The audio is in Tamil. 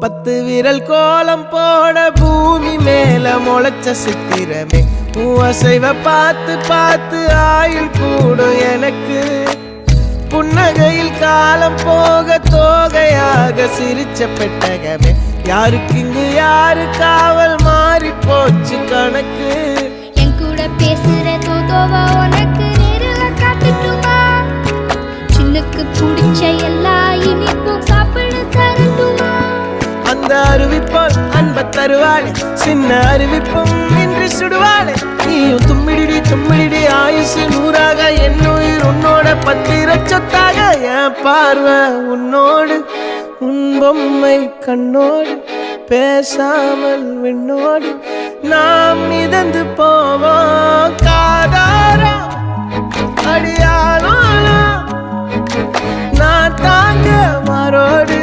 10 விரல் கோலம் போட பூமி மேல முளைச்ச சித்திரமே அசைவ பார்த்து பார்த்து ஆயுள் கூடும் எனக்கு புன்னகையில் காலம் போக தோகையாக சிரிச்ச பெட்டகமே யாருக்கு இங்கு யாரு காவல் மாறி போச்சு கணக்கு என் கூட பேசுற தோதோவா உனக்கு நேரில் காட்டுட்டுமா சின்னுக்கு பிடிச்ச எல்லா இனிப்பும் சாப்பிட தரட்டுமா அந்த அறிவிப்பால் அன்ப தருவாளே சின்ன அறிவிப்பும் இன்று சுடுவாளே நீயும் தும்மிடி தும்மிடி ஆயுசு 100ஆக என் உயிர் உன்னோட 10 சொத்தாக என் பார்வை உன்னோடு உன் பொம்மை கண்ணோடு பேசாமல் விண்ணோடு நாம் மிதந்து போவோம் காதாரா அடியாளோ நான் தாங்க மாறோடு